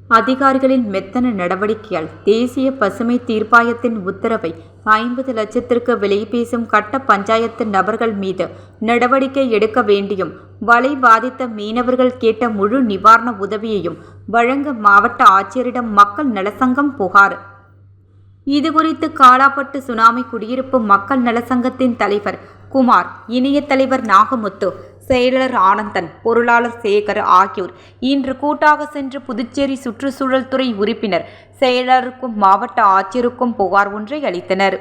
அதிகாரிகளின் மெத்தன நடவடிக்கையால் தேசிய பசுமை தீர்ப்பாயத்தின் உத்தரவை 50 லட்சத்திற்கு விலை பேசும் கட்ட பஞ்சாயத்து நபர்கள் மீது நடவடிக்கை எடுக்க வேண்டியும், வலை பாதித்த மீனவர்கள் கேட்ட முழு நிவாரண உதவியையும் வழங்க மாவட்ட ஆட்சியரிடம் மக்கள் நலசங்கம் புகார். இதுகுறித்து காலாப்பட்டு சுனாமி குடியிருப்பு மக்கள் நலசங்கத்தின் தலைவர் குமார், இணைய தலைவர் நாகமுத்து, செயலர் ஆனந்தன், பொருளாளர் சேகர் ஆகியோர் இன்று கூட்டாக சென்று புதுச்சேரி சுற்றுச்சூழல் துறை உறுப்பினர் செயலருக்கும் மாவட்ட ஆட்சியருக்கும் புகார் ஒன்றை அளித்தனர்.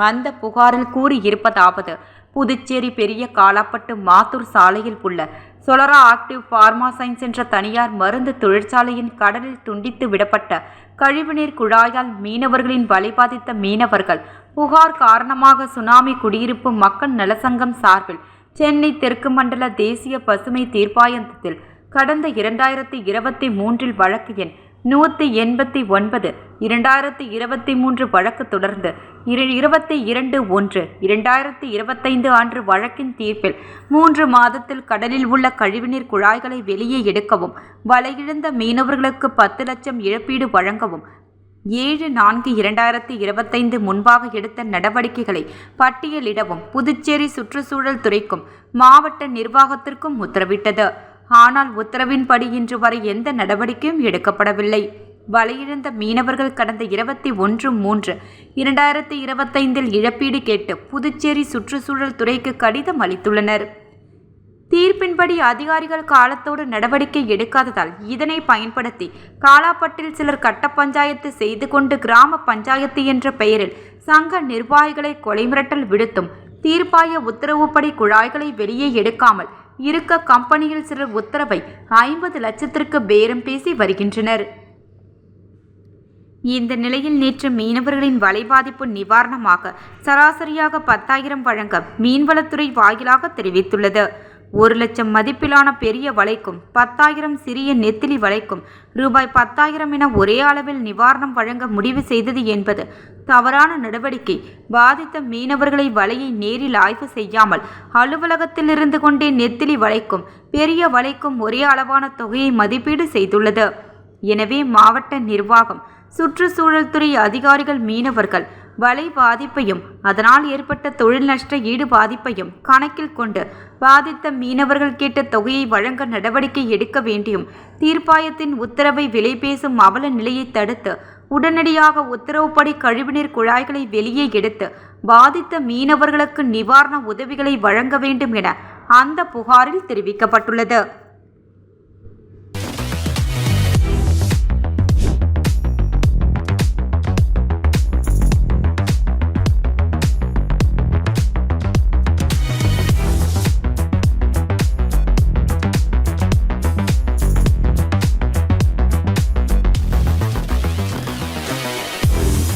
அந்த புகாரில் கூறியிருப்பதாவது: புதுச்சேரி பெரிய காலாப்பட்டு மாத்தூர் சாலையில் உள்ள சொலரா ஆக்டிவ் பார்மா சயின்ஸ் என்ற தனியார் மருந்து தொழிற்சாலையின் கடலில் துண்டித்து விடப்பட்ட கழிவுநீர் குழாயால் மீனவர்களின் வலை பாதித்த மீனவர்கள் புகார் காரணமாக சுனாமி குடியிருப்பு மக்கள் நலசங்கம் சார்பில் சென்னை தெற்கு மண்டல தேசிய பசுமை தீர்ப்பாயத்தில் கடந்த 2023 வழக்கு எண் 189 2023 வழக்கு தொடர்ந்து 22/1/2025 அன்று வழக்கின் தீர்ப்பில் 3 மாதத்தில் கடலில் உள்ள கழிவுநீர் குழாய்களை வெளியே எடுக்கவும், வலையிழந்த மீனவர்களுக்கு 10 லட்சம் இழப்பீடு வழங்கவும் 7/4/2025 முன்பாக எடுத்த நடவடிக்கைகளை பட்டியலிடவும் புதுச்சேரி சுற்றுச்சூழல் துறைக்கும் மாவட்ட நிர்வாகத்திற்கும் உத்தரவிட்டது. ஆனால் உத்தரவின்படி இன்று வரை எந்த நடவடிக்கையும் எடுக்கப்படவில்லை. வலையிழந்த மீனவர்கள் கடந்த 21/3/2025 இழப்பீடு கேட்டு புதுச்சேரி சுற்றுச்சூழல் துறைக்கு கடிதம் அளித்துள்ளனர். தீர்ப்பின்படி அதிகாரிகள் காலத்தோடு நடவடிக்கை எடுக்காததால் இதனை பயன்படுத்தி காலாப்பட்டில் சிலர் கட்ட பஞ்சாயத்து செய்து கொண்டு கிராம பஞ்சாயத்து என்ற பெயரில் சங்க நிர்வாகிகளை கொலை மிரட்டல் விடுத்தும், தீர்ப்பாய உத்தரவுப்படி குழாய்களை வெளியே எடுக்காமல் இருக்க கம்பெனியில் சிலர் உத்தரவை 50 லட்சத்திற்கு பேரம் பேசி வருகின்றனர். இந்த நிலையில் நேற்று மீனவர்களின் வலை பாதிப்பு நிவாரணமாக சராசரியாக 10,000 வழங்க மீன்வளத்துறை வாயிலாக தெரிவித்துள்ளது. 1 லட்சம் மதிப்பிலான பெரிய வலைக்கும் 10,000 சிறிய நெத்திலி வலைக்கும் ரூபாய் 10,000 என ஒரே அளவில் நிவாரணம் வழங்க முடிவு செய்தது என்பது தவறான நடவடிக்கை. பாதித்த மீனவர்களை வலையை நேரில் ஆய்வு செய்யாமல் அலுவலகத்தில் இருந்து கொண்டே நெத்திலி வலைக்கும் பெரிய வலைக்கும் ஒரே அளவான தொகையை மதிப்பீடு செய்துள்ளது. எனவே மாவட்ட நிர்வாகம், சுற்றுச்சூழல் துறை அதிகாரிகள் மீனவர்கள் வலை பாதிப்பையும் அதனால் ஏற்பட்ட தொழில் நஷ்ட ஈடு பாதிப்பையும் கணக்கில் கொண்டு பாதித்த மீனவர்கள் கேட்ட தொகையை வழங்க நடவடிக்கை எடுக்க வேண்டியும், தீர்ப்பாயத்தின் உத்தரவை விலை பேசும் அவல நிலையை தடுத்து உடனடியாக உத்தரவுப்படி கழிவுநீர் குழாய்களை வெளியே எடுத்து பாதித்த மீனவர்களுக்கு நிவாரண உதவிகளை வழங்க வேண்டும் என அந்த புகாரில் தெரிவிக்கப்பட்டுள்ளது.